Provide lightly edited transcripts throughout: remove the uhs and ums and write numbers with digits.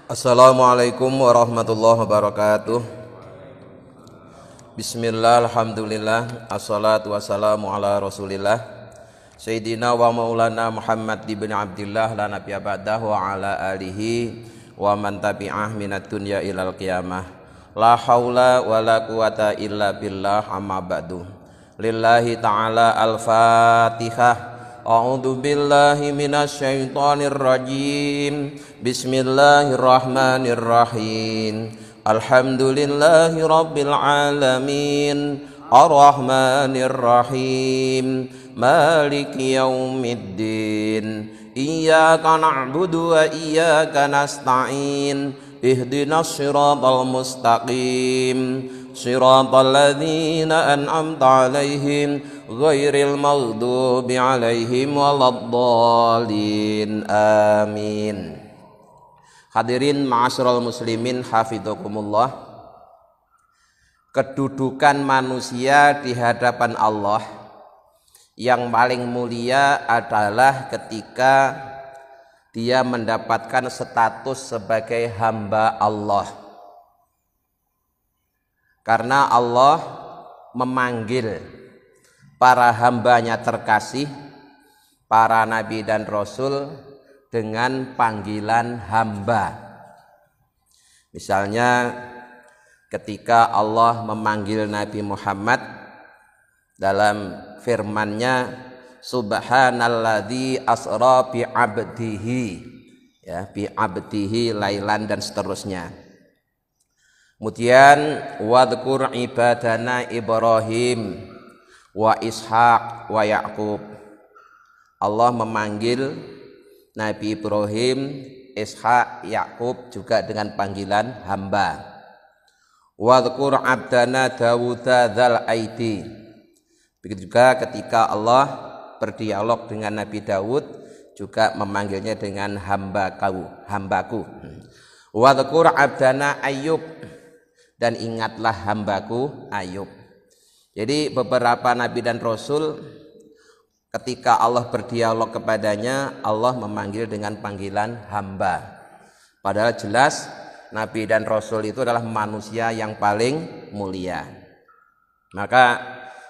Assalamualaikum warahmatullahi wabarakatuh. Bismillah, alhamdulillah, assalatu wassalamu ala rasulillah Sayyidina wa maulana Muhammad ibn Abdillah la nabiyya ba'dah wa ala alihi wa man tabi'ah minad dunya ilal qiyamah. La haula wa la quwata illa billah, amma ba'du. Lillahi ta'ala al-fatihah. A'udzu billahi minasy syaithanir rajim. Bismillahirrahmanirrahim. Alhamdulillahi rabbil alamin. Arrahmanir rahim. Maliki yaumiddin. Iyyaka na'budu wa iyyaka nasta'in. Ihdinas siratal mustaqim. Siratal ladzina an'amta 'alaihim ghairil maghdubi 'alaihim waladdallin. Amin. Hadirin ma'asyiral muslimin hafizakumullah. Kedudukan manusia di hadapan Allah yang paling mulia adalah ketika dia mendapatkan status sebagai hamba Allah. Karena Allah memanggil para hambanya terkasih, para nabi dan rasul dengan panggilan hamba. Misalnya ketika Allah memanggil Nabi Muhammad dalam firman-Nya, Subhanalladzi asra bi 'abdihi, ya, bi 'abdihi lailan dan seterusnya. Kemudian wadhkur ibadana Ibrahim wa Ishaq wa Yaqub. Allah memanggil Nabi Ibrahim, Ishaq, Yaqub juga dengan panggilan hamba. Wadhkur abdana Dawuda dzal aidi. Begitu juga ketika Allah berdialog dengan Nabi Daud juga memanggilnya dengan hambaku. Wadhkur abdana Ayyub, dan ingatlah hambaku Ayub. Jadi beberapa nabi dan rasul ketika Allah berdialog kepadanya, Allah memanggil dengan panggilan hamba. Padahal jelas nabi dan rasul itu adalah manusia yang paling mulia. Maka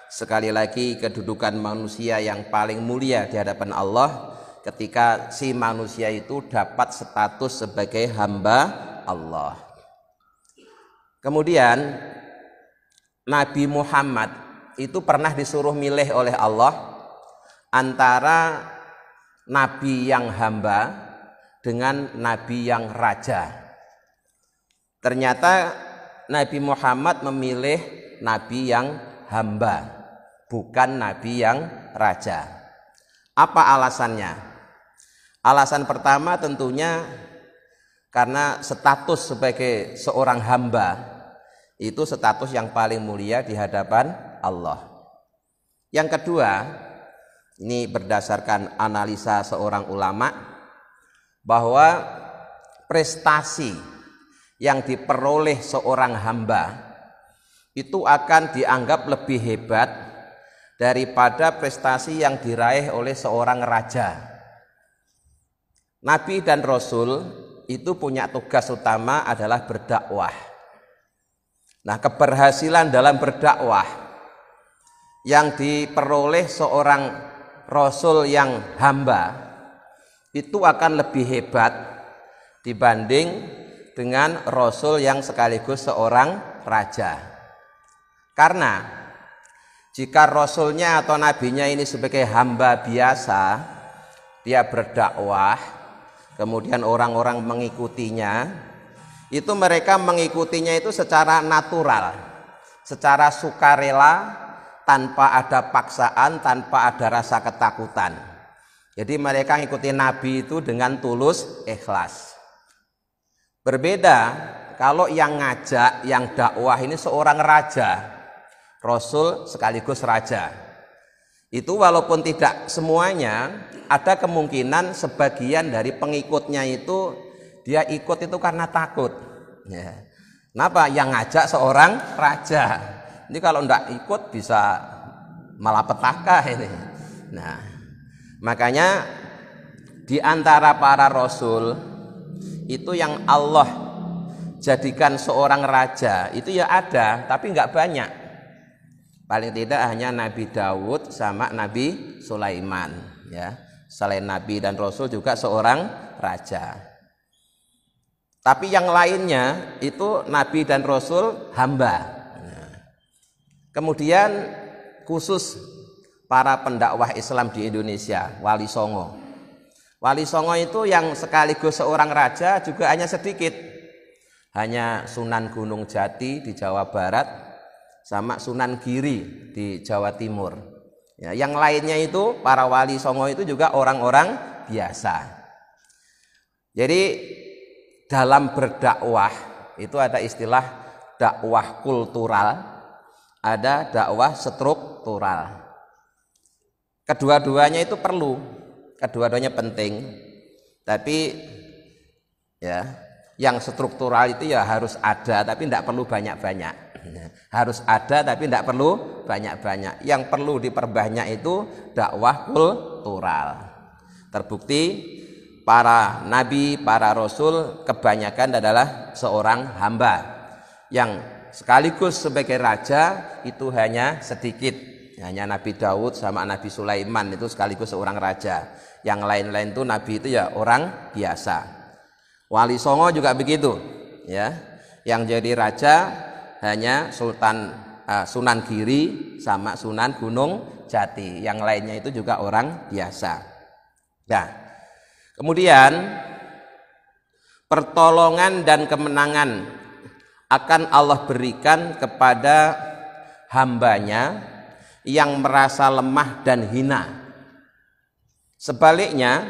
sekali lagi kedudukan manusia yang paling mulia di hadapan Allah ketika si manusia itu dapat status sebagai hamba Allah. Kemudian Nabi Muhammad itu pernah disuruh milih oleh Allah antara nabi yang hamba dengan nabi yang raja. Ternyata Nabi Muhammad memilih nabi yang hamba, bukan nabi yang raja. Apa alasannya? Alasan pertama tentunya karena status sebagai seorang hamba itu status yang paling mulia di hadapan Allah. Yang kedua, ini berdasarkan analisa seorang ulama, bahwa prestasi yang diperoleh seorang hamba itu akan dianggap lebih hebat daripada prestasi yang diraih oleh seorang raja. Nabi dan Rasul itu punya tugas utama adalah berdakwah. Nah, keberhasilan dalam berdakwah yang diperoleh seorang rasul yang hamba itu akan lebih hebat dibanding dengan rasul yang sekaligus seorang raja. Karena jika rasulnya atau nabinya ini sebagai hamba biasa, dia berdakwah, kemudian orang-orang mengikutinya, itu mereka mengikutinya itu secara natural, secara sukarela, tanpa ada paksaan, tanpa ada rasa ketakutan. Jadi mereka mengikuti Nabi itu dengan tulus, ikhlas. Berbeda kalau yang ngajak, yang dakwah ini seorang raja, rasul sekaligus raja. Itu walaupun tidak semuanya, ada kemungkinan sebagian dari pengikutnya itu dia ikut itu karena takut. Ya. Kenapa? Yang ngajak seorang raja. Ini kalau tidak ikut bisa malapetaka ini. Nah, makanya di antara para rasul itu yang Allah jadikan seorang raja itu ya ada, tapi nggak banyak. Paling tidak hanya Nabi Daud sama Nabi Sulaiman, ya. Selain Nabi dan Rasul juga seorang raja. Tapi yang lainnya itu Nabi dan Rasul hamba. Kemudian khusus para pendakwah Islam di Indonesia, Wali Songo. Wali Songo itu yang sekaligus seorang raja juga hanya sedikit. Hanya Sunan Gunung Jati di Jawa Barat sama Sunan Giri di Jawa Timur. Ya, yang lainnya itu para Wali Songo itu juga orang-orang biasa. Jadi dalam berdakwah itu ada istilah dakwah kultural, ada dakwah struktural. Kedua-duanya itu perlu, kedua-duanya penting. Tapi ya, yang struktural itu ya harus ada tapi tidak perlu banyak-banyak. Harus ada tapi tidak perlu banyak-banyak. Yang perlu diperbanyak itu dakwah kultural. Terbukti para nabi, para rasul kebanyakan adalah seorang hamba yang sekaligus sebagai raja itu hanya sedikit. Hanya Nabi Daud sama Nabi Sulaiman itu sekaligus seorang raja. Yang lain-lain itu nabi itu ya orang biasa. Wali Songo juga begitu, ya. Yang jadi raja hanya Sunan Giri sama Sunan Gunung Jati. Yang lainnya itu juga orang biasa. Nah, kemudian pertolongan dan kemenangan akan Allah berikan kepada hambanya yang merasa lemah dan hina. Sebaliknya,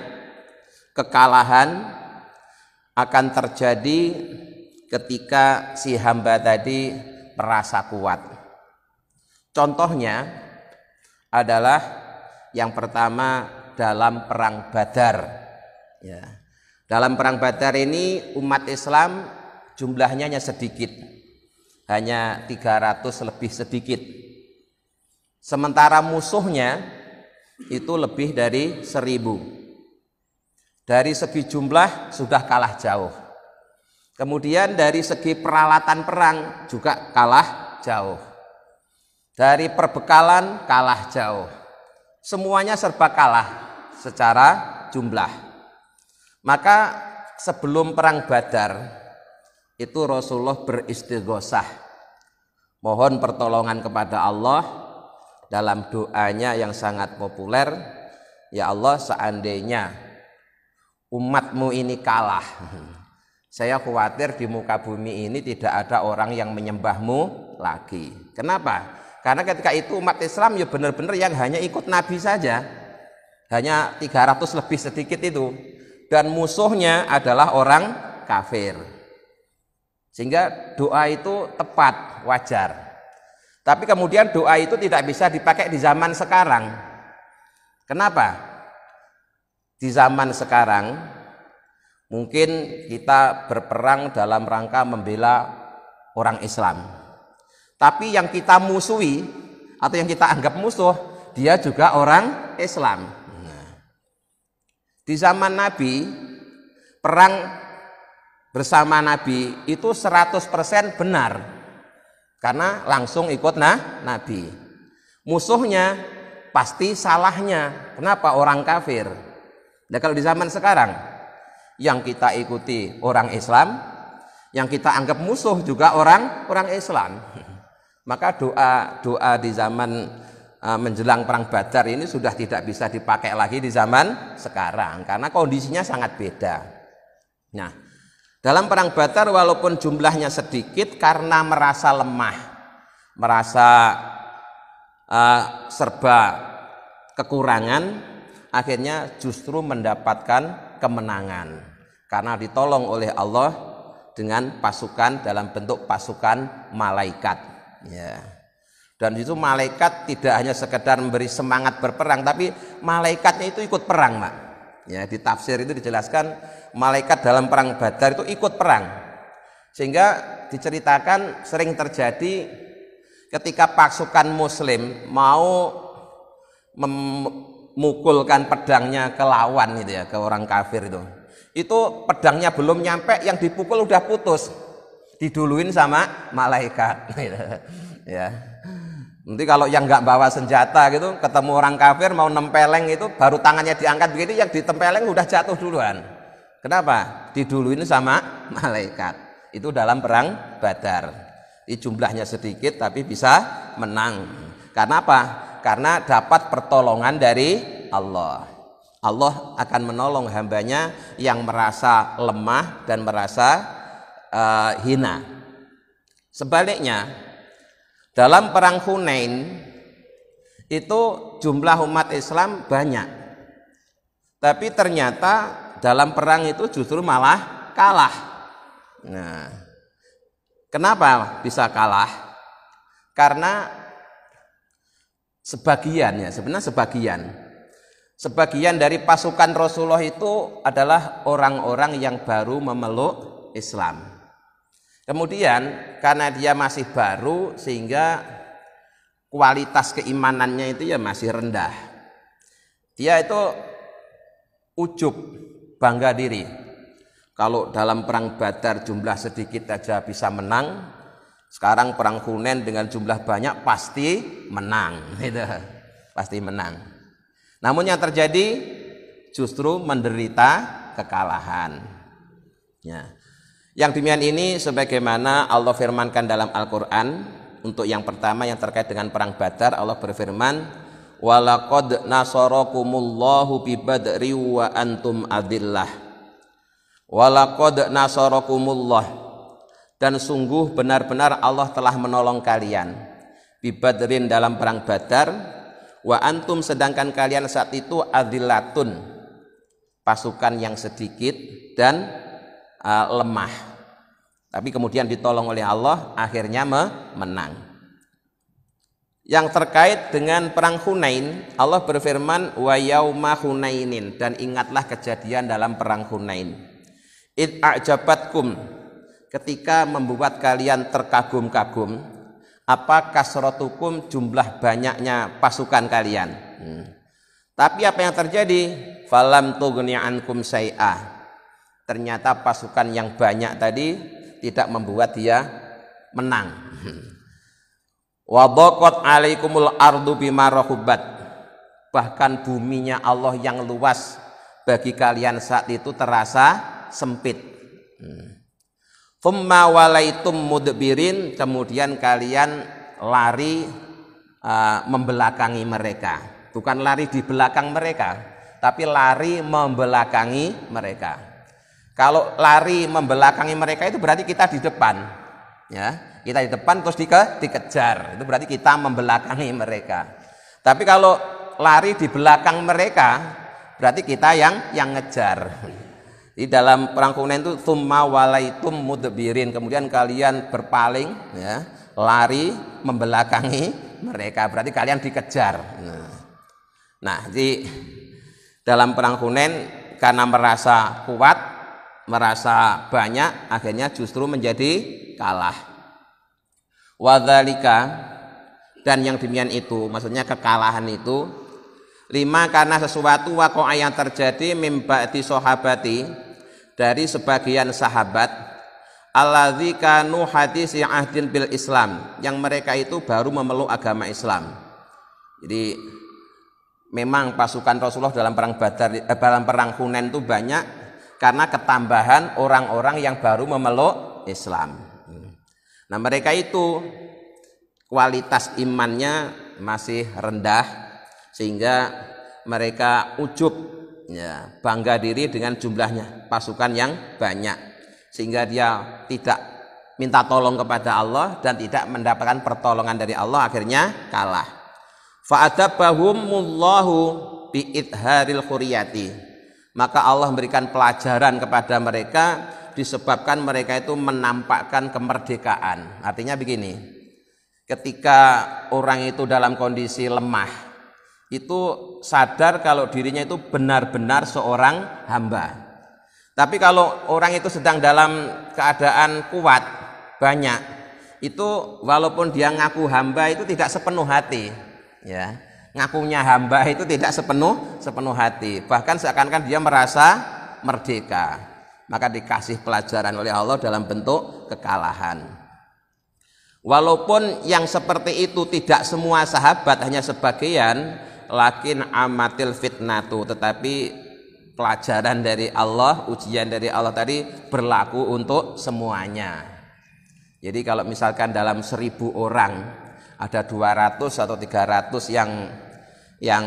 kekalahan akan terjadi ketika si hamba tadi merasa kuat. Contohnya adalah yang pertama dalam perang Badar. Ya. Dalam perang Badar ini umat Islam jumlahnya hanya sedikit, hanya 300 lebih sedikit. Sementara musuhnya itu lebih dari 1000. Dari segi jumlah sudah kalah jauh. Kemudian dari segi peralatan perang juga kalah jauh. Dari perbekalan kalah jauh. Semuanya serba kalah secara jumlah. Maka sebelum perang Badar itu Rasulullah beristighosah, mohon pertolongan kepada Allah dalam doanya yang sangat populer, ya Allah, seandainya umatmu ini kalah, saya khawatir di muka bumi ini tidak ada orang yang menyembahmu lagi. Kenapa? Karena ketika itu umat Islam ya benar-benar yang hanya ikut Nabi saja, hanya 300 lebih sedikit itu, dan musuhnya adalah orang kafir. Sehingga doa itu tepat, wajar. Tapi kemudian doa itu tidak bisa dipakai di zaman sekarang. Kenapa? Di zaman sekarang mungkin kita berperang dalam rangka membela orang Islam. Tapi yang kita musuhi atau yang kita anggap musuh, dia juga orang Islam. Di zaman Nabi, perang bersama Nabi itu 100% benar. Karena langsung ikut Nabi. Musuhnya pasti salahnya. Kenapa? Orang kafir. Nah, kalau di zaman sekarang yang kita ikuti orang Islam, yang kita anggap musuh juga orang Islam. Maka doa di zaman menjelang perang Badar ini sudah tidak bisa dipakai lagi di zaman sekarang karena kondisinya sangat beda. Nah, dalam perang Badar walaupun jumlahnya sedikit karena merasa lemah, merasa serba kekurangan, akhirnya justru mendapatkan kemenangan karena ditolong oleh Allah dengan pasukan dalam bentuk pasukan malaikat, ya. Dan itu malaikat tidak hanya sekedar memberi semangat berperang, tapi malaikatnya itu ikut perang, Mak. Ya, di tafsir itu dijelaskan malaikat dalam perang Badar itu ikut perang. Sehingga diceritakan sering terjadi ketika pasukan muslim mau memukulkan pedangnya ke lawan gitu ya, ke orang kafir Itu pedangnya belum nyampe, yang dipukul udah putus, diduluin sama malaikat. Ya. Nanti kalau yang nggak bawa senjata gitu, ketemu orang kafir mau nempeleng itu, baru tangannya diangkat begini, yang ditempeleng udah jatuh duluan. Kenapa? Diduluin sama malaikat. Itu dalam perang Badar. Jumlahnya sedikit tapi bisa menang. Karena apa? Karena dapat pertolongan dari Allah. Allah akan menolong hambanya yang merasa lemah dan merasa hina. Sebaliknya, dalam perang Hunain itu jumlah umat Islam banyak, tapi ternyata dalam perang itu justru malah kalah. Nah, kenapa bisa kalah? Karena sebagian dari pasukan Rasulullah itu adalah orang-orang yang baru memeluk Islam. Kemudian karena dia masih baru, sehingga kualitas keimanannya itu ya masih rendah. Dia itu ujub, bangga diri. Kalau dalam perang Badar jumlah sedikit aja bisa menang, sekarang perang Hunain dengan jumlah banyak pasti menang, gitu. Pasti menang. Namun yang terjadi justru menderita kekalahan. Ya. Yang demikian ini sebagaimana Allah firmankan dalam Al-Quran. Untuk yang pertama yang terkait dengan perang Badar, Allah berfirman, walaqad nasarakumullahu bi badri wa antum adillah. Walaqad nasarakumullah, dan sungguh benar-benar Allah telah menolong kalian bi badrin dalam perang Badar, wa antum sedangkan kalian saat itu adillatun, pasukan yang sedikit dan lemah. Tapi kemudian ditolong oleh Allah, akhirnya menang. Yang terkait dengan perang Hunain, Allah berfirman wa yauma Hunainin, dan ingatlah kejadian dalam perang Hunain. Id a'jabatkum, ketika membuat kalian terkagum-kagum, apa kasrotukum, jumlah banyaknya pasukan kalian. Tapi apa yang terjadi? Falam tughni ankum syai'ah, ternyata pasukan yang banyak tadi tidak membuat dia menang. Wa dhaqat alaikumul ardu bima rahubat, bahkan buminya Allah yang luas bagi kalian saat itu terasa sempit. Thumma walaitum mudbirin, kemudian kalian lari membelakangi mereka. Bukan lari di belakang mereka, tapi lari membelakangi mereka. Kalau lari membelakangi mereka itu berarti kita di depan, ya. Kita di depan terus dikejar, itu berarti kita membelakangi mereka. Tapi kalau lari di belakang mereka, berarti kita yang ngejar. Di dalam perang Hunain itu tsumma walaitum mudbirin, kemudian kalian berpaling, ya, lari membelakangi mereka, berarti kalian dikejar. Nah, di dalam perang Hunain karena merasa kuat, merasa banyak, akhirnya justru menjadi kalah. Wadzalika, dan yang demikian itu, maksudnya kekalahan itu, lima karena sesuatu waqa'a yang terjadi mim ba'di sahabati, dari sebagian sahabat, alladzi kanu hadisi ahdin bil Islam, yang mereka itu baru memeluk agama Islam. Jadi memang pasukan Rasulullah dalam perang Badar, dalam perang Hunain itu banyak karena ketambahan orang-orang yang baru memeluk Islam. Nah, mereka itu kualitas imannya masih rendah, sehingga mereka ujub, ya, bangga diri dengan jumlahnya pasukan yang banyak, sehingga dia tidak minta tolong kepada Allah dan tidak mendapatkan pertolongan dari Allah, akhirnya kalah. Fa'adabahumullahu bi'idharil khuriyati, maka Allah memberikan pelajaran kepada mereka disebabkan mereka itu menampakkan kemerdekaan. Artinya begini, ketika orang itu dalam kondisi lemah, itu sadar kalau dirinya itu benar-benar seorang hamba. Tapi kalau orang itu sedang dalam keadaan kuat, banyak, itu walaupun dia ngaku hamba itu tidak sepenuh hati, ya. Ngakunya hamba itu tidak sepenuh hati. Bahkan seakan-akan dia merasa merdeka. Maka dikasih pelajaran oleh Allah dalam bentuk kekalahan. Walaupun yang seperti itu tidak semua sahabat, hanya sebagian, lakin amatil fitnatu, tetapi pelajaran dari Allah, ujian dari Allah tadi berlaku untuk semuanya. Jadi kalau misalkan dalam 1000 orang ada 200 atau 300 yang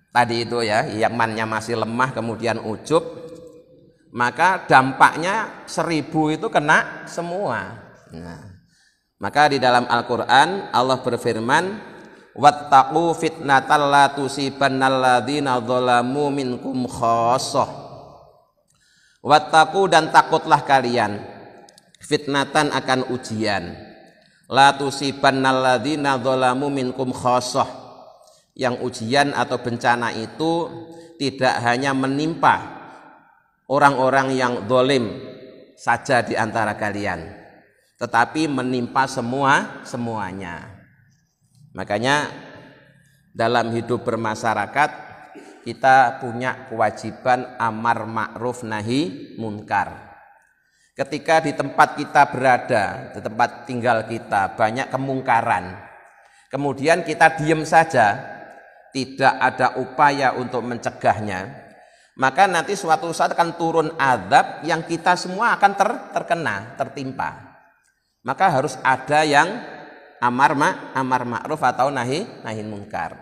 tadi itu ya, yang imannya masih lemah kemudian ujub, maka dampaknya 1000 itu kena semua. Nah, maka di dalam Al-Quran Allah berfirman, wattaqu fitnatal la tusibannal ladzina dzalamu minkum khassah. Wattaqu, dan takutlah kalian, fitnatan akan ujian, la tusibannal ladzina dzalamu minkum khassah, yang ujian atau bencana itu tidak hanya menimpa orang-orang yang zalim saja di antara kalian, tetapi menimpa semuanya. Makanya dalam hidup bermasyarakat kita punya kewajiban amar ma'ruf nahi munkar. Ketika di tempat kita berada, di tempat tinggal kita banyak kemungkaran, kemudian kita diam saja, tidak ada upaya untuk mencegahnya, maka nanti suatu saat akan turun azab yang kita semua akan terkena, tertimpa. Maka harus ada yang amar ma'ruf atau nahi munkar.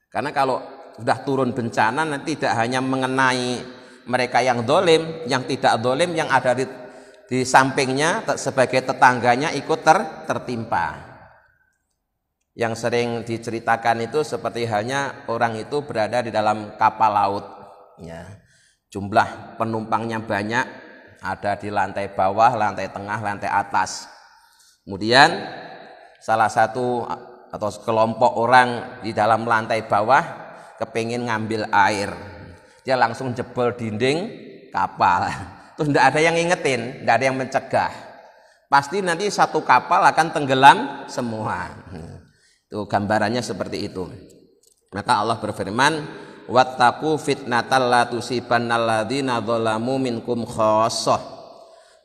Karena kalau sudah turun bencana nanti tidak hanya mengenai mereka yang dolim, yang tidak dolim, yang ada di sampingnya sebagai tetangganya ikut tertimpa. Yang sering diceritakan itu seperti halnya orang itu berada di dalam kapal laut, ya. Jumlah penumpangnya banyak, ada di lantai bawah, lantai tengah, lantai atas. Kemudian salah satu atau kelompok orang di dalam lantai bawah kepingin ngambil air, dia langsung jebol dinding kapal. Terus tidak ada yang ngingetin, tidak ada yang mencegah. Pasti nanti satu kapal akan tenggelam semua. Itu gambarannya seperti itu. Maka Allah berfirman, wattaqu fitnatal la tusibannal ladzina dzalamu minkum khassah.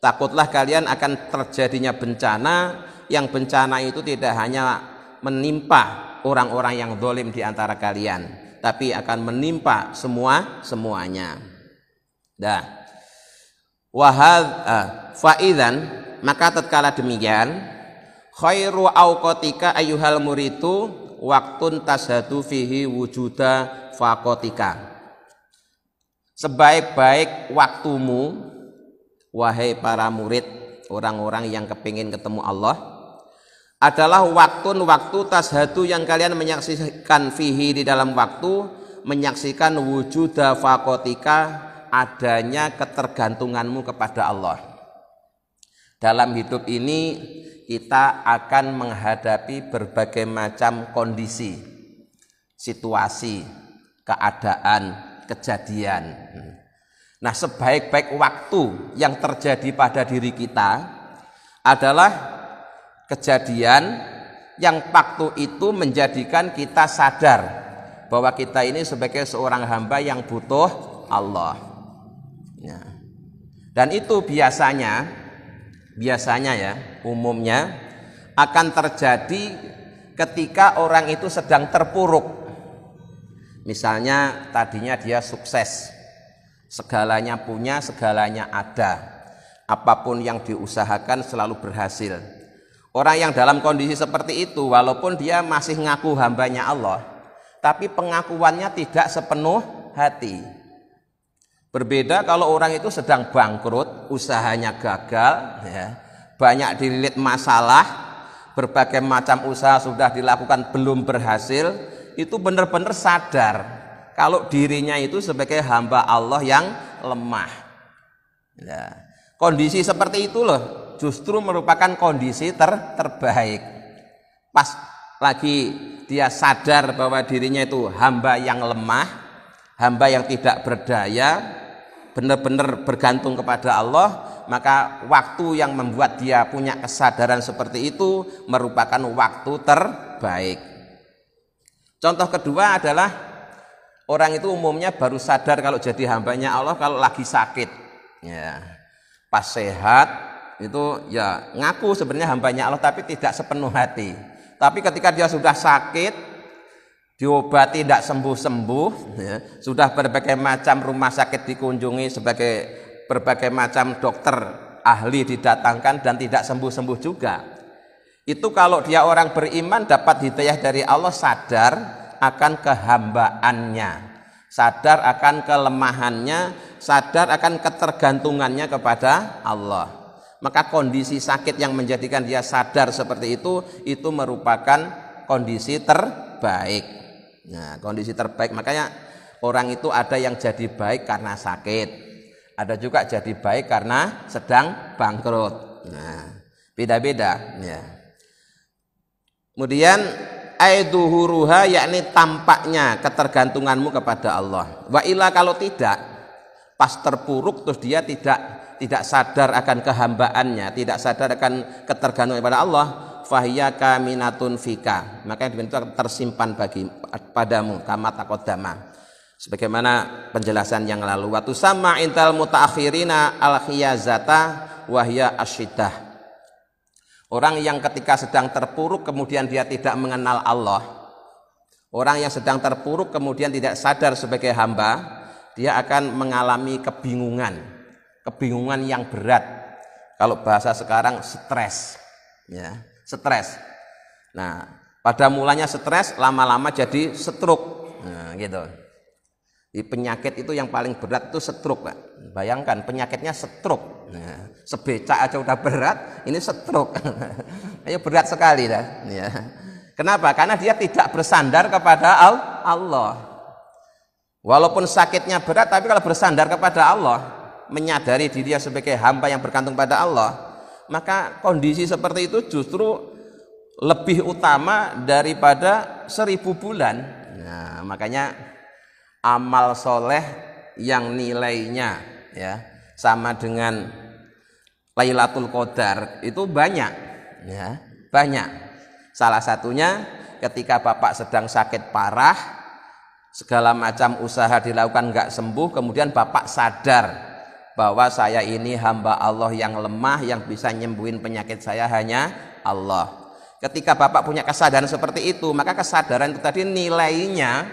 Takutlah kalian akan terjadinya bencana, yang bencana itu tidak hanya menimpa orang-orang yang zalim di antara kalian, tapi akan menimpa semuanya. Dah. Fa'idzan, maka tatkala demikian, khairu auqatika ayyuhal muridu waktun tashadu fihi wujuda faqatika. Sebaik-baik waktumu, wahai para murid, orang-orang yang kepingin ketemu Allah, adalah waktu tashadu yang kalian menyaksikan fihi, di dalam waktu menyaksikan wujuda faqatika, adanya ketergantunganmu kepada Allah. Dalam hidup ini kita akan menghadapi berbagai macam kondisi, situasi, keadaan, kejadian. Nah, sebaik-baik waktu yang terjadi pada diri kita adalah kejadian yang waktu itu menjadikan kita sadar bahwa kita ini sebagai seorang hamba yang butuh Allah. Ya. Dan itu biasanya ya, umumnya akan terjadi ketika orang itu sedang terpuruk. Misalnya tadinya dia sukses, segalanya punya, segalanya ada, apapun yang diusahakan selalu berhasil. Orang yang dalam kondisi seperti itu, walaupun dia masih ngaku hambanya Allah, tapi pengakuannya tidak sepenuh hati. Berbeda kalau orang itu sedang bangkrut, usahanya gagal, ya, banyak dililit masalah, berbagai macam usaha sudah dilakukan belum berhasil, itu benar-benar sadar kalau dirinya itu sebagai hamba Allah yang lemah. Ya. Kondisi seperti itu loh justru merupakan kondisi terbaik. Pas lagi dia sadar bahwa dirinya itu hamba yang lemah, hamba yang tidak berdaya, benar-benar bergantung kepada Allah, maka waktu yang membuat dia punya kesadaran seperti itu merupakan waktu terbaik. Contoh kedua adalah orang itu umumnya baru sadar kalau jadi hambanya Allah kalau lagi sakit. Ya. Pas sehat itu ya ngaku sebenarnya hambanya Allah tapi tidak sepenuh hati. Tapi ketika dia sudah sakit, diobati tidak sembuh-sembuh, ya, sudah berbagai macam rumah sakit dikunjungi, sebagai berbagai macam dokter ahli didatangkan dan tidak sembuh-sembuh juga. Itu kalau dia orang beriman dapat hidayah dari Allah, sadar akan kehambaannya, sadar akan kelemahannya, sadar akan ketergantungannya kepada Allah. Maka kondisi sakit yang menjadikan dia sadar seperti itu merupakan kondisi terbaik. Nah, kondisi terbaik, makanya orang itu ada yang jadi baik karena sakit, ada juga jadi baik karena sedang bangkrut. Nah, beda-beda. Ya. Kemudian aiduhuruha, yakni tampaknya ketergantunganmu kepada Allah. Wa illa, kalau tidak, pas terpuruk terus dia tidak sadar akan kehambaannya, tidak sadar akan ketergantungan kepada Allah, fahiya kaminatun fika, maka itu tersimpan padamu, kama taqaddama, sebagaimana penjelasan yang lalu. Wa tusamma intal mutaakhirina al khiyazata wa hiya asyidah. Orang yang ketika sedang terpuruk kemudian dia tidak mengenal Allah, orang yang sedang terpuruk kemudian tidak sadar sebagai hamba, dia akan mengalami kebingungan yang berat. Kalau bahasa sekarang stres, ya, stres. Nah, pada mulanya stres, lama-lama jadi stroke. Nah, gitu. Di penyakit itu yang paling berat itu stroke, Pak. Bayangkan penyakitnya stroke. Nah, sebecak aja udah berat, ini stroke. Ayo berat sekali dah. Ya. Kenapa? Karena dia tidak bersandar kepada Allah. Walaupun sakitnya berat, tapi kalau bersandar kepada Allah, menyadari dirinya sebagai hamba yang bergantung pada Allah, maka kondisi seperti itu justru lebih utama daripada 1000 bulan. Nah, makanya amal soleh yang nilainya ya sama dengan Lailatul Qadar itu banyak, ya, banyak. Salah satunya ketika Bapak sedang sakit parah, segala macam usaha dilakukan nggak sembuh, kemudian Bapak sadar bahwa saya ini hamba Allah yang lemah, yang bisa nyembuhin penyakit saya hanya Allah. Ketika Bapak punya kesadaran seperti itu, maka kesadaran itu tadi nilainya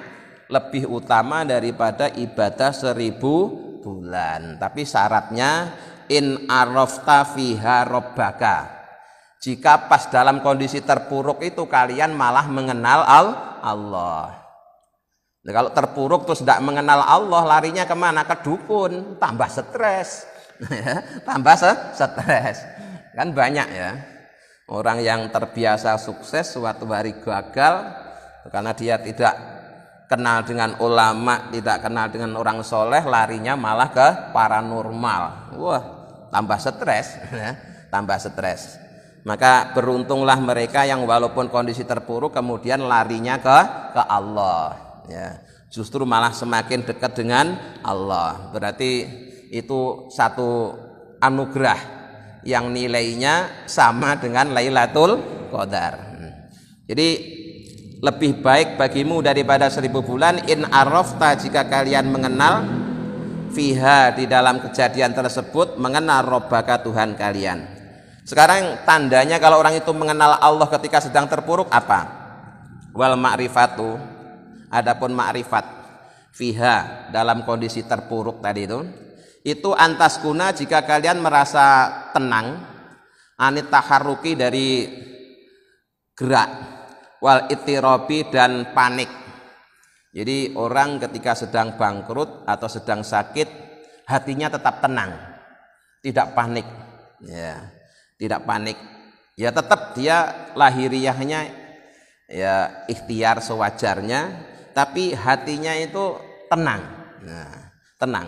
lebih utama daripada ibadah 1000 bulan. Tapi syaratnya in arafta fiha rabbaka. Jika pas dalam kondisi terpuruk itu kalian malah mengenal Allah. Nah, kalau terpuruk terus tidak mengenal Allah, larinya kemana? Ke dukun, tambah stres. Tambah stres. Kan banyak ya orang yang terbiasa sukses suatu hari gagal karena dia tidak kenal dengan ulama, tidak kenal dengan orang soleh, larinya malah ke paranormal. Wah, tambah stres, tambah stres. Maka beruntunglah mereka yang walaupun kondisi terpuruk kemudian larinya ke Allah. Ya, justru malah semakin dekat dengan Allah. Berarti itu satu anugerah yang nilainya sama dengan Lailatul Qadar. Jadi lebih baik bagimu daripada 1000 bulan in arafta, jika kalian mengenal fiha, di dalam kejadian tersebut mengenal Rabbaka, Tuhan kalian. Sekarang tandanya kalau orang itu mengenal Allah ketika sedang terpuruk apa? Wal ma'rifatu, adapun ma'rifat fiha dalam kondisi terpuruk tadi itu antas guna, jika kalian merasa tenang, anit taharruki, dari gerak, wal itirabi, dan panik. Jadi orang ketika sedang bangkrut atau sedang sakit, hatinya tetap tenang, tidak panik, ya, tidak panik, ya tetap dia lahiriahnya ya ikhtiar sewajarnya, tapi hatinya itu tenang. Nah, tenang.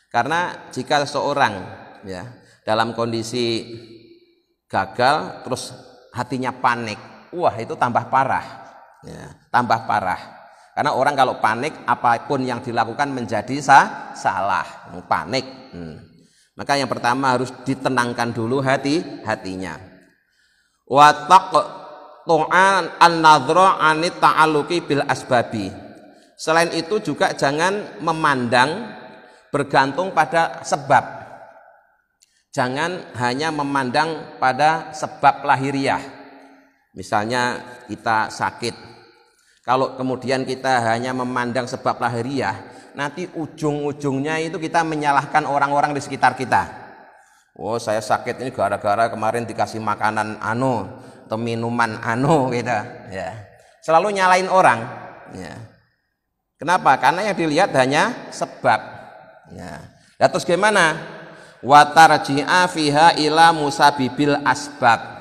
Karena jika seorang ya dalam kondisi gagal terus hatinya panik, wah itu tambah parah, ya, tambah parah. Karena orang kalau panik apapun yang dilakukan menjadi salah, panik. Maka yang pertama harus ditenangkan dulu hatinya. Wa taqtu'an an-nadhra anit ta'alluqi bil asbabi, Selain itu juga jangan memandang bergantung pada sebab. Jangan hanya memandang pada sebab lahiriah. Misalnya kita sakit. Kalau kemudian kita hanya memandang sebab lahiriah, nanti ujung-ujungnya itu kita menyalahkan orang-orang di sekitar kita. Oh, saya sakit ini gara-gara kemarin dikasih makanan atau minuman gitu ya. Selalu nyalain orang ya. Kenapa? Karena yang dilihat hanya sebab ya. Nah, terus gimana? Wa tarji'a fiha ila musabibil asbab.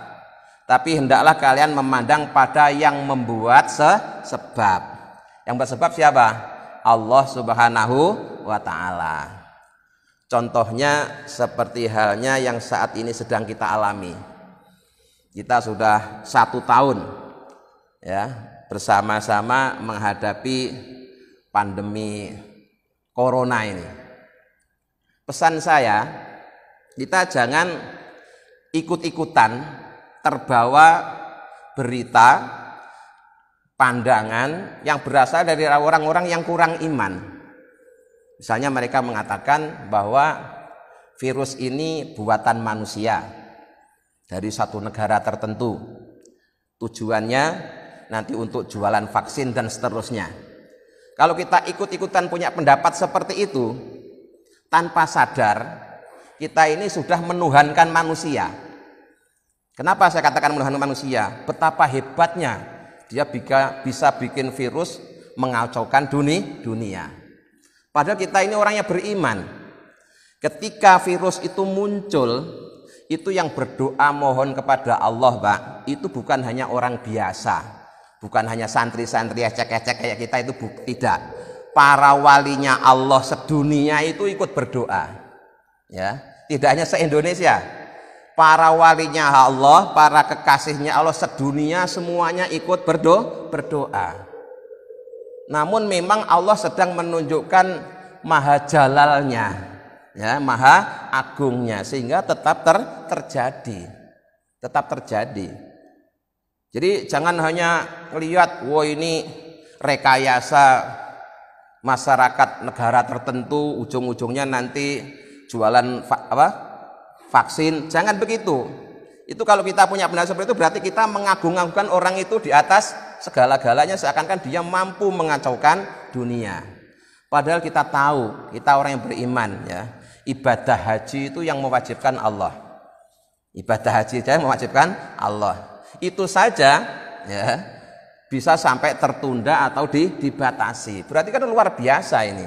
Tapi hendaklah kalian memandang pada yang membuat sebab. Yang membuat sebab siapa? Allah Subhanahu wa ta'ala. Contohnya seperti halnya yang saat ini sedang kita alami. Kita sudah 1 tahun ya bersama-sama menghadapi pandemi corona ini. Pesan saya, kita jangan ikut-ikutan terbawa berita, pandangan yang berasal dari orang-orang yang kurang iman. Misalnya mereka mengatakan bahwa virus ini buatan manusia dari satu negara tertentu. Tujuannya nanti untuk jualan vaksin dan seterusnya. Kalau kita ikut-ikutan punya pendapat seperti itu, tanpa sadar kita ini sudah menuhankan manusia. Kenapa saya katakan menuhankan manusia? Betapa hebatnya dia bisa bikin virus mengacaukan dunia. Padahal kita ini orangnya beriman. Ketika virus itu muncul, itu yang berdoa mohon kepada Allah, Pak, itu bukan hanya orang biasa, bukan hanya santri-santri ecek-ecek kayak kita, itu tidak. Para walinya Allah sedunia itu ikut berdoa. Ya, tidak hanya se-Indonesia. Para walinya Allah, para kekasihnya Allah sedunia semuanya ikut berdoa. Namun memang Allah sedang menunjukkan maha jalalnya, ya, maha agungnya, sehingga tetap terjadi. Jadi jangan hanya melihat, wah ini rekayasa masyarakat negara tertentu, ujung-ujungnya nanti jualan vaksin. Jangan begitu. Itu kalau kita punya pendapat seperti itu, berarti kita mengagung-agungkan orang itu di atas segala-galanya, seakan-akan dia mampu mengacaukan dunia. Padahal kita tahu, kita orang yang beriman ya, ibadah haji itu yang mewajibkan Allah. Ibadah haji saja mewajibkan Allah. Itu saja ya bisa sampai tertunda atau dibatasi. Berarti kan luar biasa ini.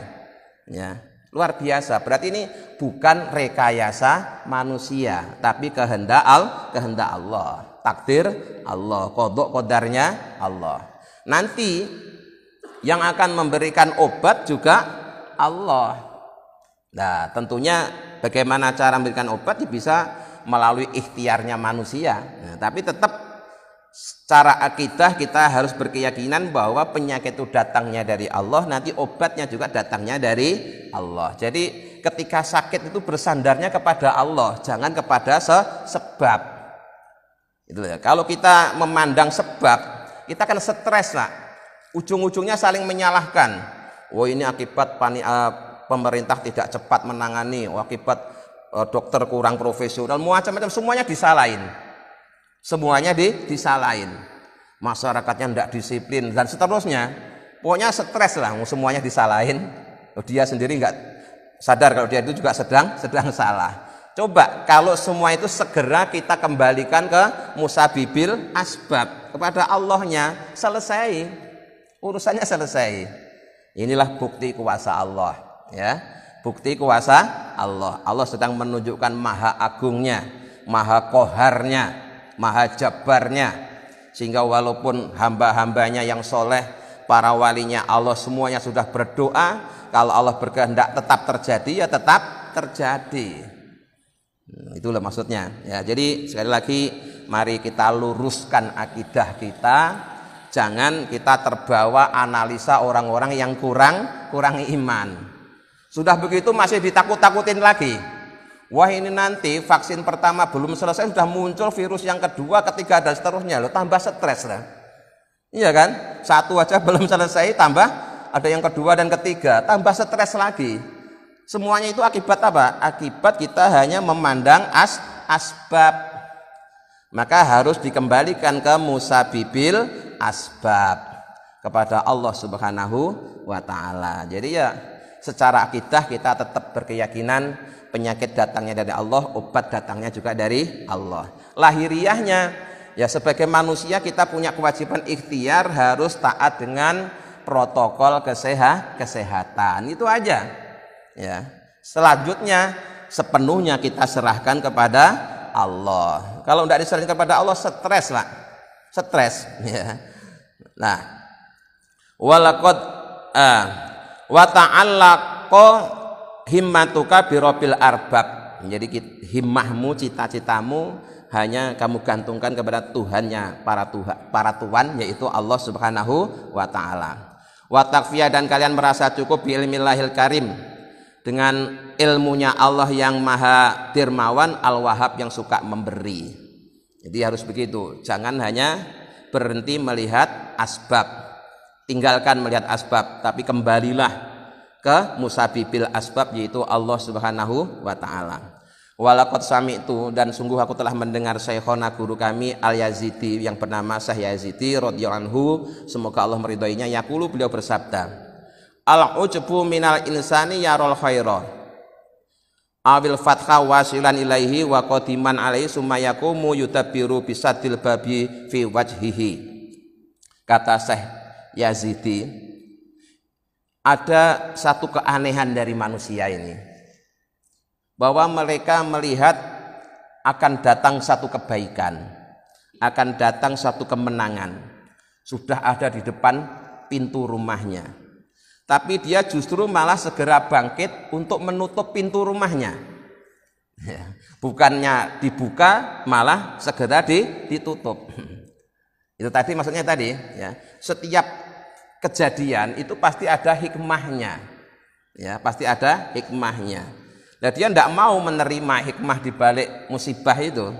Ya. Luar biasa. Berarti ini bukan rekayasa manusia, tapi kehendak Allah, takdir Allah, qada qadarnya Allah. Nanti yang akan memberikan obat juga Allah. Nah, tentunya bagaimana cara memberikan obat bisa melalui ikhtiarnya manusia. Nah, tapi tetap secara akidah kita harus berkeyakinan bahwa penyakit itu datangnya dari Allah, nanti obatnya juga datangnya dari Allah. Jadi ketika sakit itu bersandarnya kepada Allah, jangan kepada sebab. Itu ya. Kalau kita memandang sebab, kita akan stres lah. Ujung-ujungnya saling menyalahkan. Oh, ini akibat pemerintah tidak cepat menangani, akibat dokter kurang profesional, macam-macam, semuanya disalahin. Semuanya disalahin. Masyarakatnya tidak disiplin dan seterusnya. Pokoknya stres lah, semuanya disalahin. Dia sendiri nggak sadar kalau dia itu juga sedang salah. Coba kalau semua itu segera kita kembalikan ke musabibil asbab, kepada Allahnya, selesai. Urusannya selesai. Inilah bukti kuasa Allah, ya. Bukti kuasa Allah. Allah sedang menunjukkan maha agungnya, maha qoharnya, maha jabarnya, sehingga walaupun hamba-hambanya yang soleh, para walinya Allah semuanya sudah berdoa, kalau Allah berkehendak tetap terjadi, ya tetap terjadi. Itulah maksudnya ya. Jadi sekali lagi, mari kita luruskan akidah kita, jangan kita terbawa analisa orang-orang yang kurang iman. Sudah begitu masih ditakut-takutin lagi. Wah, ini nanti vaksin pertama belum selesai sudah muncul virus yang kedua, ketiga dan seterusnya, lo tambah stres lah. Iya kan? Satu aja belum selesai tambah ada yang kedua dan ketiga, tambah stres lagi. Semuanya itu akibat apa? Akibat kita hanya memandang asbab. Maka harus dikembalikan ke musabibil asbab, kepada Allah Subhanahu wa taala. Jadi ya secara akidah kita tetap berkeyakinan penyakit datangnya dari Allah, obat datangnya juga dari Allah. Lahiriahnya ya sebagai manusia kita punya kewajiban ikhtiar harus taat dengan protokol kesehatan. Itu aja. Ya. Selanjutnya sepenuhnya kita serahkan kepada Allah. Kalau tidak diserahkan kepada Allah stres lah. Stres ya. Nah, walaqad wa ta'allaqa himmatuka birabbil arbab. Jadi himmahmu, cita-citamu hanya kamu gantungkan kepada Tuhannya para tuan, yaitu Allah Subhanahu wa taala. Wa takfiya, dan kalian merasa cukup bi ilmillahil karim, dengan ilmunya Allah yang maha dermawan, al-wahhab, yang suka memberi. Jadi harus begitu, jangan hanya berhenti melihat asbab, tinggalkan melihat asbab, tapi kembalilah ke musabibil asbab, yaitu Allah Subhanahu wa taala. Walaqad sami'tu, dan sungguh aku telah mendengar syekhona, guru kami Al-Yazidi yang bernama Syekh Yazidi radhiyallahu anhu, semoga Allah meridhoinya, yaqulu, beliau bersabda, al-ujbu minal insani yarul khaira awil fatha wasilan ilaihi wa qadiman alaihi summa yaqumu yudabbiru bisadil babi fi wajhihi. Kata Syekh Yazidi, ada satu keanehan dari manusia ini, bahwa mereka melihat akan datang satu kebaikan, akan datang satu kemenangan, sudah ada di depan pintu rumahnya, tapi dia justru malah segera bangkit untuk menutup pintu rumahnya. Bukannya dibuka, malah segera ditutup. Itu tadi maksudnya tadi ya, setiap kejadian itu pasti ada hikmahnya, ya pasti ada hikmahnya. Nah, dia tidak mau menerima hikmah di balik musibah itu,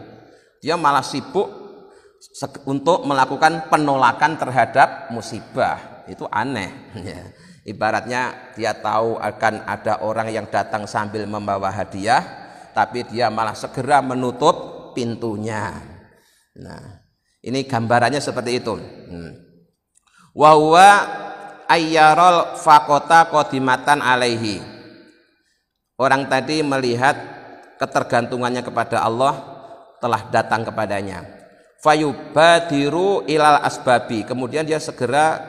dia malah sibuk untuk melakukan penolakan terhadap musibah. Itu aneh ya. Ibaratnya dia tahu akan ada orang yang datang sambil membawa hadiah, tapi dia malah segera menutup pintunya. Nah, ini gambarannya seperti itu. Wa huwa ayyarul faqata qadimatan alaihi. Orang tadi melihat ketergantungannya kepada Allah telah datang kepadanya. Fayubadiru ilal asbabi, kemudian dia segera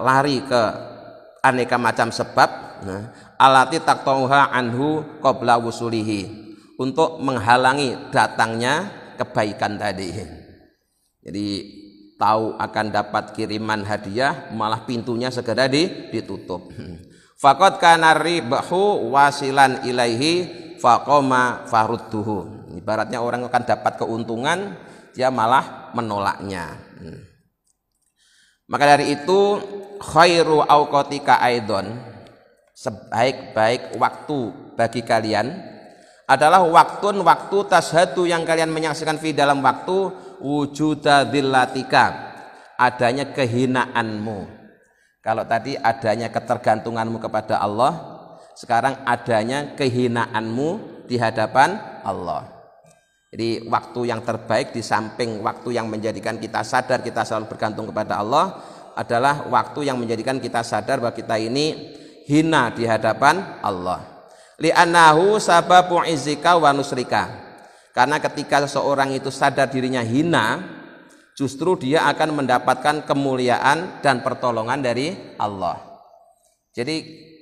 lari ke aneka macam sebab, alati taqtauha anhu qabla wusulihi, untuk menghalangi datangnya kebaikan tadi. Jadi tahu akan dapat kiriman hadiah, malah pintunya segera ditutup. Faqad kana ribahu wasilan ilaihi faqama farudduhu. Ibaratnya orang akan dapat keuntungan, dia malah menolaknya. Maka dari itu khairu auqatika aidon, sebaik-baik waktu bagi kalian adalah waktu tashhadu, yang kalian menyaksikan fi dalam waktu wujuda dzillatika, adanya kehinaanmu. Kalau tadi adanya ketergantunganmu kepada Allah, sekarang adanya kehinaanmu di hadapan Allah. Jadi waktu yang terbaik di samping waktu yang menjadikan kita sadar kita selalu bergantung kepada Allah adalah waktu yang menjadikan kita sadar bahwa kita ini hina di hadapan Allah. Li'annahu sababu izzika wa nusrika. Karena ketika seseorang itu sadar dirinya hina, justru dia akan mendapatkan kemuliaan dan pertolongan dari Allah. Jadi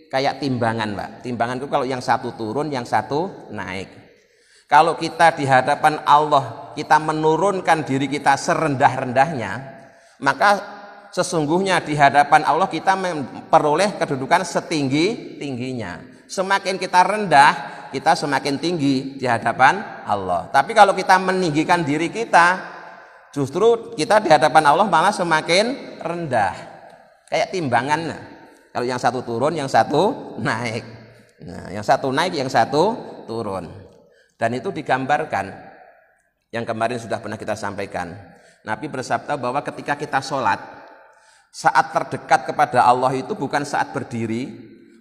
kayak timbangan, Pak. Timbangan itu kalau yang satu turun, yang satu naik. Kalau kita di hadapan Allah, kita menurunkan diri kita serendah-rendahnya, maka sesungguhnya di hadapan Allah kita memperoleh kedudukan setinggi-tingginya. Semakin kita rendah, kita semakin tinggi di hadapan Allah. Tapi kalau kita meninggikan diri kita, justru kita di hadapan Allah malah semakin rendah. Kayak timbangan. Kalau yang satu turun, yang satu naik. Nah, yang satu naik, yang satu turun. Dan itu digambarkan, yang kemarin sudah pernah kita sampaikan. Nabi bersabda bahwa ketika kita sholat, Saat terdekat kepada Allah itu bukan saat berdiri,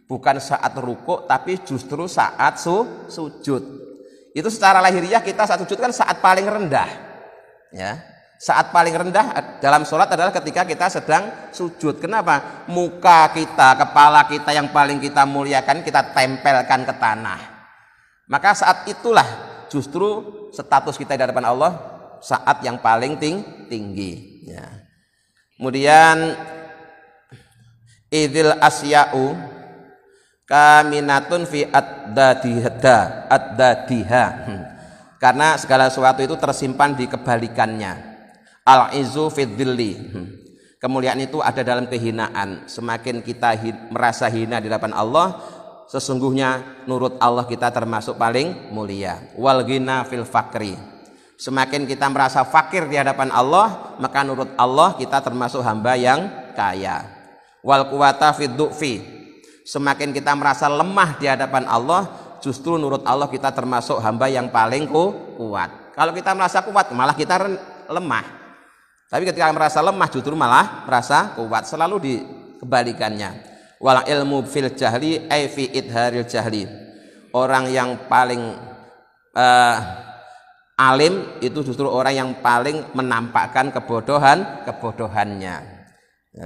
bukan saat rukuk, tapi justru saat sujud. Itu secara lahiriah kita saat sujud kan saat paling rendah. Ya. Saat paling rendah dalam sholat adalah ketika kita sedang sujud. Kenapa? Muka kita, kepala kita yang paling kita muliakan kita tempelkan ke tanah. Maka saat itulah justru status kita di hadapan Allah saat yang paling tinggi. Ya. Kemudian idil asya'u kaminatun fi ad-dadiha. Karena segala sesuatu itu tersimpan di kebalikannya. Al-izzu fid dhilli. Kemuliaan itu ada dalam kehinaan. Semakin kita merasa hina di hadapan Allah, sesungguhnya nurut Allah kita termasuk paling mulia. Wal ghina fil fakri. Semakin kita merasa fakir di hadapan Allah, maka nurut Allah kita termasuk hamba yang kaya. Wal quwata fid du'fi. Semakin kita merasa lemah di hadapan Allah, justru nurut Allah kita termasuk hamba yang paling kuat. Kalau kita merasa kuat, malah kita lemah. Tapi ketika merasa lemah justru malah merasa kuat. Selalu dikebalikannya. Wal ilmu fil jahli ay fi idharil jahli. Orang yang paling alim itu justru orang yang paling menampakkan kebodohannya.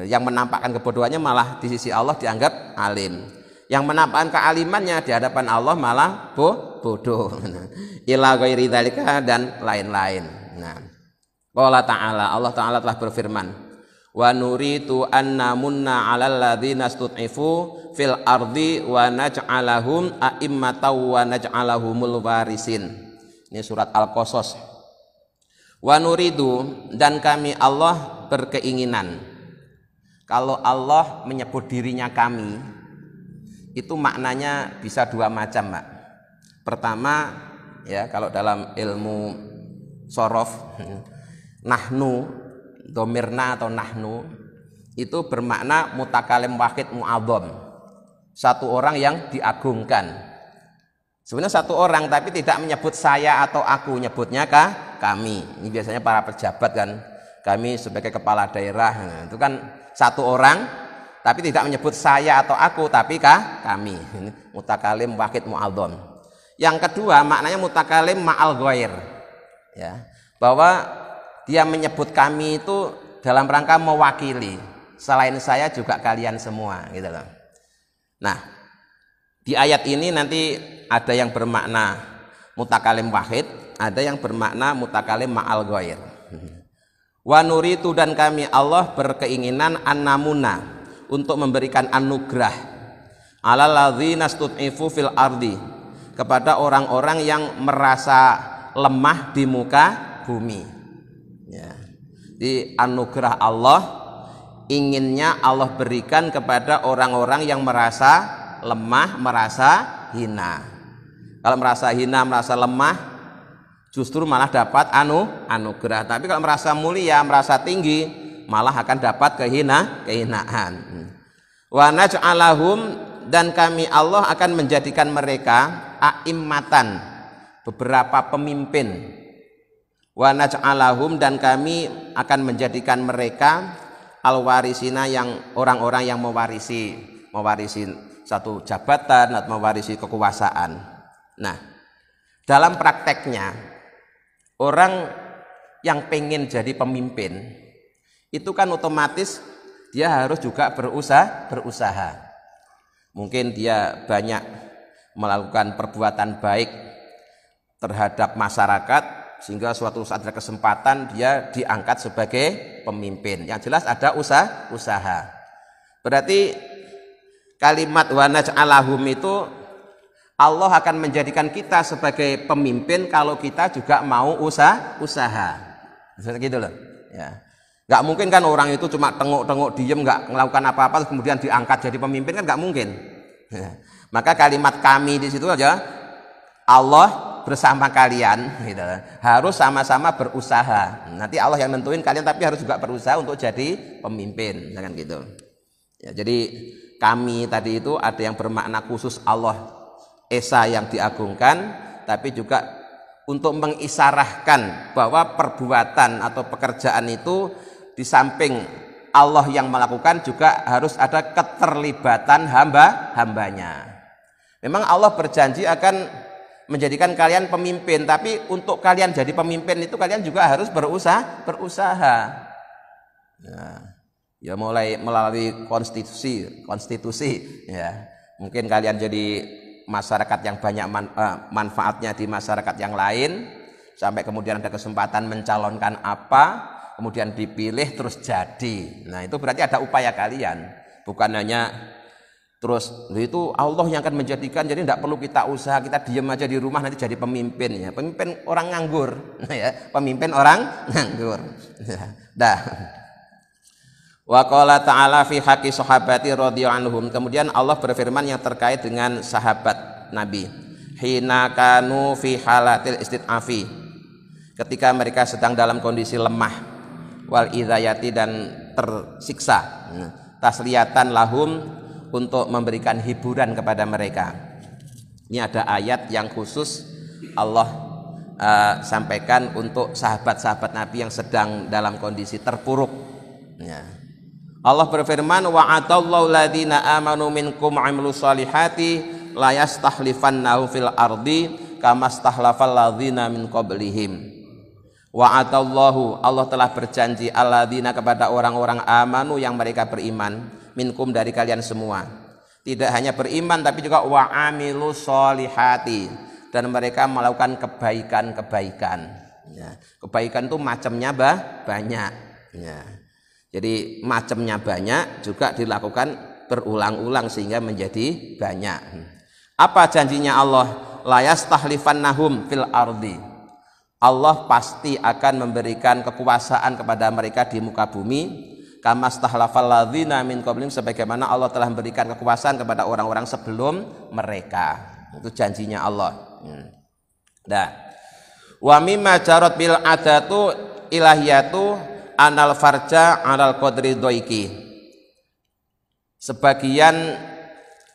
Yang menampakkan kebodohannya malah di sisi Allah dianggap alim. Yang menampakkan kealimannya di hadapan Allah malah bodoh. Ila ghairi dzalika dan lain-lain. Nah, Allah Ta'ala telah berfirman, wa nuritu anna munna 'alal ladzina stud'ifu fil ardi wa naj'alahum a'immatan wa naj'alahumul warisin. Ini surat Al-Qasas. Wa nuridu, dan kami Allah berkeinginan. Kalau Allah menyebut dirinya kami, itu maknanya bisa dua macam, Mbak. Pertama, ya kalau dalam ilmu sorof, nahnu, domirna atau nahnu itu bermakna mutakalim wahid mu'adzam, satu orang yang diagungkan. Sebenarnya satu orang tapi tidak menyebut saya atau aku, nyebutnya kami. Ini biasanya para pejabat kan, kami sebagai kepala daerah, nah, itu kan satu orang tapi tidak menyebut saya atau aku, tapi kami. Ini mutakalim wahid mu'adzam. Yang kedua maknanya mutakalim ma'al ghair, ya, bahwa dia menyebut kami itu dalam rangka mewakili, selain saya juga kalian semua, gitu loh. Nah, di ayat ini nanti ada yang bermakna mutakalim wahid, ada yang bermakna mutakalim ma'al ghair. Wa nuritu, dan kami Allah berkeinginan annamuna, untuk memberikan anugerah alal ladzina stud'ifu fil ardi, kepada orang-orang yang merasa lemah di muka bumi. Ya. Di anugerah Allah inginnya Allah berikan kepada orang-orang yang merasa lemah, merasa hina. Kalau merasa hina, merasa lemah, justru malah dapat anugerah. Tapi kalau merasa mulia, merasa tinggi, malah akan dapat kehinaan. Wa naj'alahum, dan kami Allah akan menjadikan mereka a'immatan, beberapa pemimpin. Wa naj'alahum, dan kami akan menjadikan mereka al-warisina, yang orang-orang yang mewarisi satu jabatan atau mewarisi kekuasaan. Nah, dalam prakteknya orang yang pengen jadi pemimpin itu kan otomatis dia harus juga berusaha. Mungkin dia banyak melakukan perbuatan baik terhadap masyarakat, sehingga suatu saat ada kesempatan dia diangkat sebagai pemimpin. Yang jelas ada usaha. Berarti kalimat wa naj'alahum itu Allah akan menjadikan kita sebagai pemimpin kalau kita juga mau usaha. Gitu loh. Ya. Nggak mungkin kan orang itu cuma tengok-tengok diem, nggak melakukan apa-apa kemudian diangkat jadi pemimpin, kan nggak mungkin. Ya. Maka kalimat kami di situ aja, Allah bersama kalian, gitu. Harus sama-sama berusaha. Nanti Allah yang nentuin kalian, tapi harus juga berusaha untuk jadi pemimpin, jangan gitu. Ya, jadi kami tadi itu ada yang bermakna khusus Allah Esa yang diagungkan, tapi juga untuk mengisarahkan bahwa perbuatan atau pekerjaan itu di samping Allah yang melakukan, juga harus ada keterlibatan hambanya. Memang Allah berjanji akan menjadikan kalian pemimpin, tapi untuk kalian jadi pemimpin itu kalian juga harus berusaha. Ya mulai melalui konstitusi ya. Mungkin kalian jadi masyarakat yang banyak manfaatnya di masyarakat yang lain, sampai kemudian ada kesempatan mencalonkan apa, kemudian dipilih terus jadi. Nah, itu berarti ada upaya kalian, bukan hanya terus itu Allah yang akan menjadikan, jadi tidak perlu kita usaha, kita diam aja di rumah nanti jadi pemimpin ya. Pemimpin orang nganggur ya, pemimpin orang nganggur. Dah. Wa qala ta'ala fi haqqi sahabati radhiyallahu anhum. Kemudian Allah berfirman yang terkait dengan sahabat Nabi. Hina kanu fi halatil istid'afi. Ketika mereka sedang dalam kondisi lemah wal idayati dan tersiksa. Tasliyatan lahum, untuk memberikan hiburan kepada mereka. Ini ada ayat yang khusus Allah sampaikan untuk sahabat-sahabat Nabi yang sedang dalam kondisi terpuruk ya. Allah berfirman, wa'atallahu ladina amanu minkum amilus salihati la yastakhlifannahu fil ardi kama stahlafal ladzina min qablihim. Wa'atallahu, Allah telah berjanji alladzina, kepada orang-orang amanu yang mereka beriman, minkum, dari kalian semua. Tidak hanya beriman tapi juga wa'amilus solihati, dan mereka melakukan kebaikan-kebaikan ya. Kebaikan itu macamnya banyak ya. Jadi macamnya banyak, juga dilakukan berulang-ulang sehingga menjadi banyak. Apa janjinya Allah? La yastahlifannahum fil ardi. Allah pasti akan memberikan kekuasaan kepada mereka di muka bumi, kama stahlafal ladzina min qablihim, sebagaimana Allah telah memberikan kekuasaan kepada orang-orang sebelum mereka. Itu janjinya Allah. Nah, wa mimma jarat bil adatu ilahiyatu anal farja alal qadri doiki. Sebagian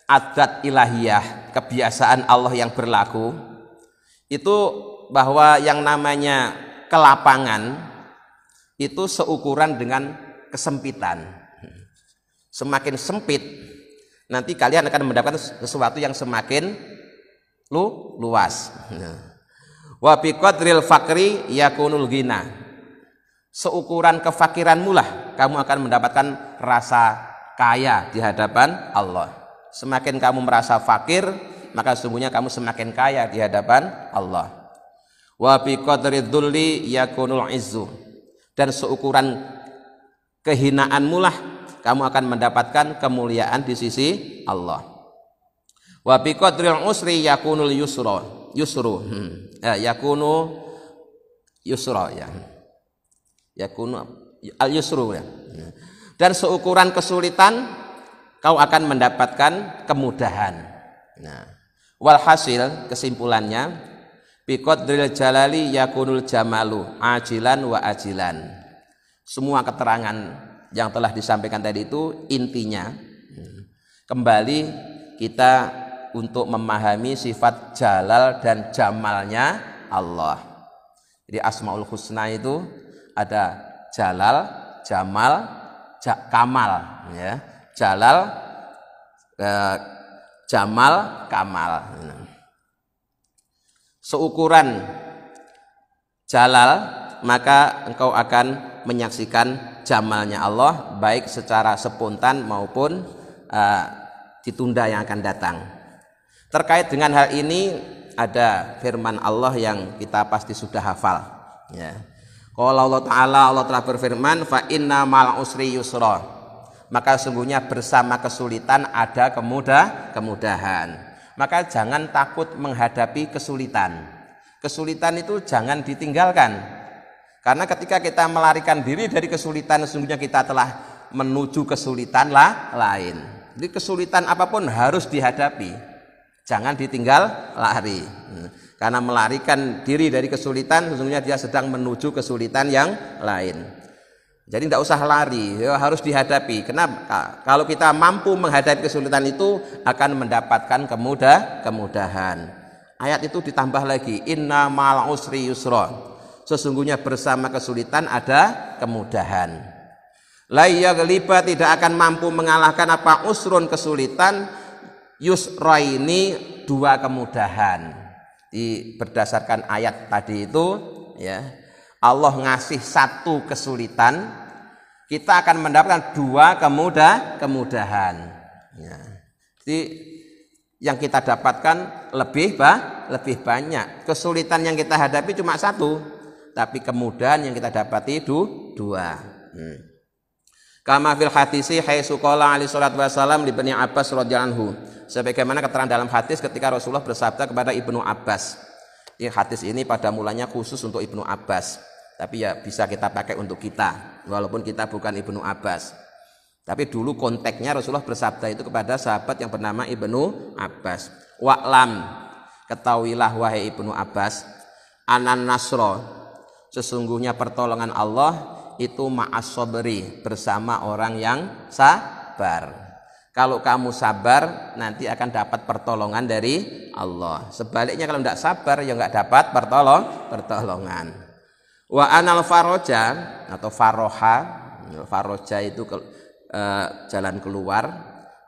adat ilahiyah, kebiasaan Allah yang berlaku itu bahwa yang namanya kelapangan itu seukuran dengan kesempitan. Semakin sempit, nanti kalian akan mendapatkan sesuatu yang semakin luas. Wa bi qadril fakri yakunul ghina. Seukuran kefakiranmu lah kamu akan mendapatkan rasa kaya di hadapan Allah. Semakin kamu merasa fakir, maka sesungguhnya kamu semakin kaya di hadapan Allah. Wa bi qadri dzulli yakunul izzu. Dan seukuran kehinaanmu lah kamu akan mendapatkan kemuliaan di sisi Allah. Wa bi qadril usri yakunul yusru. Yakunu yusra ya. Yakunu al yusru ya. Dan seukuran kesulitan kau akan mendapatkan kemudahan. Nah, walhasil, kesimpulannya, bi qadril jalali yakunul jamalu ajilan wa ajilan. Semua keterangan yang telah disampaikan tadi itu intinya kembali kita untuk memahami sifat jalal dan jamalnya Allah. Jadi Asmaul Husna itu ada jalal, jamal, kamal ya. Jalal, jamal, kamal. Seukuran jalal, maka engkau akan menyaksikan jamalnya Allah, baik secara spontan maupun ditunda yang akan datang. Terkait dengan hal ini ada firman Allah yang kita pasti sudah hafal ya. Qala Allah Ta'ala, Allah telah berfirman, fa inna ma'al usri yusra. Maka sungguhnya bersama kesulitan ada kemudahan. Maka jangan takut menghadapi kesulitan. Kesulitan itu jangan ditinggalkan. Karena ketika kita melarikan diri dari kesulitan, sesungguhnya kita telah menuju kesulitan lain. Jadi kesulitan apapun harus dihadapi. Jangan ditinggal lari. Karena melarikan diri dari kesulitan, sesungguhnya dia sedang menuju kesulitan yang lain. Jadi tidak usah lari, ya, harus dihadapi. Kenapa? Kalau kita mampu menghadapi kesulitan itu akan mendapatkan kemudahan. Ayat itu ditambah lagi, inna ma'al usri yusra. Sesungguhnya bersama kesulitan ada kemudahan. La yaghliba tidak akan mampu mengalahkan apa usrun kesulitan yusraini dua kemudahan. Berdasarkan ayat tadi itu ya, Allah ngasih satu kesulitan, kita akan mendapatkan dua kemudahan. Ya. Jadi yang kita dapatkan lebih banyak. Kesulitan yang kita hadapi cuma satu, tapi kemudahan yang kita dapati dua. Kama fil hadisi haitsu qala alaihi salatu wasallam li Ibnu Abbas radhiyallahu anhu. Sebagaimana keterangan dalam hadis ketika Rasulullah bersabda kepada Ibnu Abbas. Ini hadis ini pada mulanya khusus untuk Ibnu Abbas, tapi ya bisa kita pakai untuk kita walaupun kita bukan Ibnu Abbas. Tapi dulu konteksnya Rasulullah bersabda itu kepada sahabat yang bernama Ibnu Abbas. Wa'lam, ketahuilah wahai Ibnu Abbas, anan nasro, sesungguhnya pertolongan Allah itu ma'as sabri, bersama orang yang sabar. Kalau kamu sabar nanti akan dapat pertolongan dari Allah. Sebaliknya kalau tidak sabar ya nggak dapat pertolongan. Wa anal faroja atau faroja itu jalan keluar.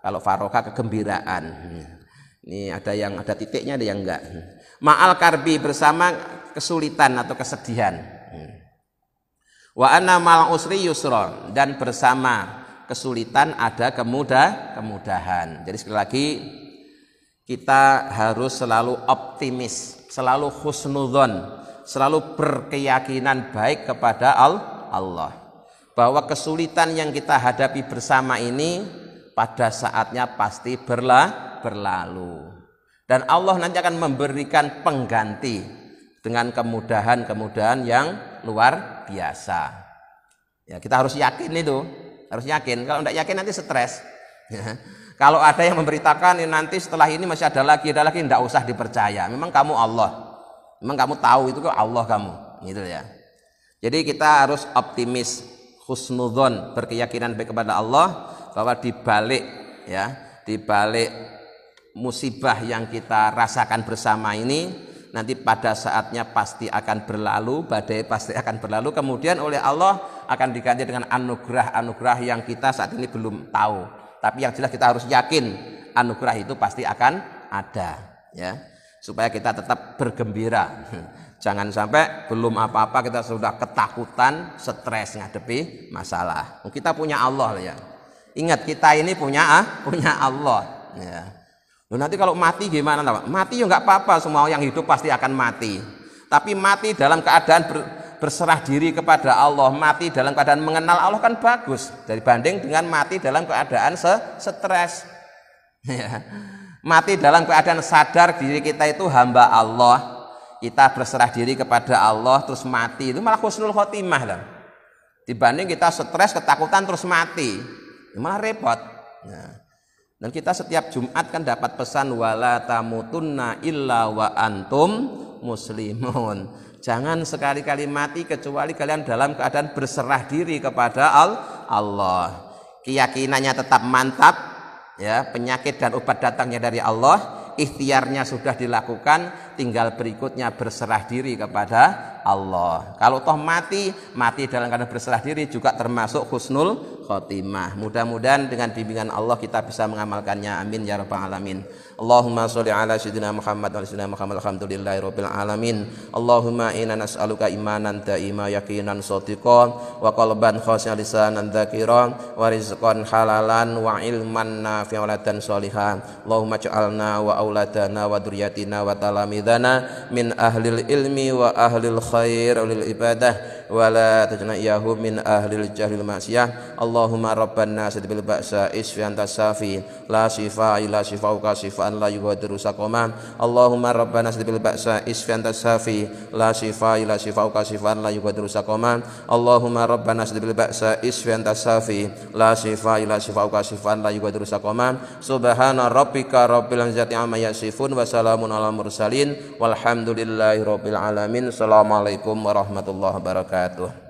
Kalau faroha kegembiraan. Ini ada titiknya, ada yang enggak. Ma'al karbi, bersama kesulitan atau kesedihan. Wa anna mal usri yusra, dan bersama kesulitan ada kemudahan. Jadi sekali lagi kita harus selalu optimis, selalu husnudzon, selalu berkeyakinan baik kepada Allah, bahwa kesulitan yang kita hadapi bersama ini pada saatnya pasti berlalu, dan Allah nanti akan memberikan pengganti dengan kemudahan yang luar biasa. Ya, kita harus yakin itu. Harus yakin, kalau tidak yakin nanti stres. Kalau ada yang memberitakan nanti setelah ini masih ada lagi, tidak usah dipercaya. Memang kamu Allah, memang kamu tahu itu kok Allah kamu, gitu ya. Jadi kita harus optimis, husnudzon, berkeyakinan baik kepada Allah, bahwa di balik musibah yang kita rasakan bersama ini, nanti pada saatnya pasti akan berlalu, badai pasti akan berlalu, kemudian oleh Allah akan diganti dengan anugerah-anugerah yang kita saat ini belum tahu. Tapi yang jelas kita harus yakin anugerah itu pasti akan ada, ya. Supaya kita tetap bergembira. Jangan sampai belum apa-apa kita sudah ketakutan, stres ngadepi masalah. Kita punya Allah ya. Ingat, kita ini punya Allah, ya. Nanti kalau mati gimana? Mati ya nggak apa-apa, semua yang hidup pasti akan mati. Tapi mati dalam keadaan berserah diri kepada Allah, mati dalam keadaan mengenal Allah kan bagus dibanding dengan mati dalam keadaan stres. Mati dalam keadaan sadar diri kita itu hamba Allah, kita berserah diri kepada Allah terus mati, itu malah husnul khotimah lah. Dibanding kita stres, ketakutan terus mati, malah repot. Dan kita setiap Jumat kan dapat pesan wala tamutunna illa wa antum muslimun. Jangan sekali-kali mati kecuali kalian dalam keadaan berserah diri kepada Allah. Keyakinannya tetap mantap, ya, penyakit dan obat datangnya dari Allah, ikhtiarnya sudah dilakukan, tinggal berikutnya berserah diri kepada Allah. Kalau toh mati dalam keadaan berserah diri juga termasuk husnul khotimah. Mudah-mudahan dengan bimbingan Allah kita bisa mengamalkannya. Amin ya rabbal alamin. Allahumma sholli ala sayyidina Muhammad wa sayyidina Muhammad alhamdulillahi rabbil alamin. Allahumma inna nas'aluka imanan da'ima yaqinan shadiqan wa qalban khashi'an lisanan dzakiran wa rizqan halalan wa ilman nafi'an dan sholihan. Allahumma ja'alna wa auladana wa dzurriyyatina wa talamidana min ahlil ilmi wa ahlil khair lil ibadah wa la tajna iyahum min ahlil jahlil ma'siyah. Allahumma rabbana sadbil ba'sa isfi anta safi la shifa illa shifauka shifaan la yughadiru saqaman. Allahumma rabbana sadbil ba'sa isfi anta safi la shifa illa shifauka shifaan la yughadiru saqaman. Allahumma rabbana sadbil ba'sa isfi anta safi la shifa illa shifauka shifaan la yughadiru saqaman. Subhana rabbika rabbil izzati amma yasifun wa salamun alal mursalin walhamdulillahi rabbil alamin. Assalamualaikum warahmatullahi wabarakatuh.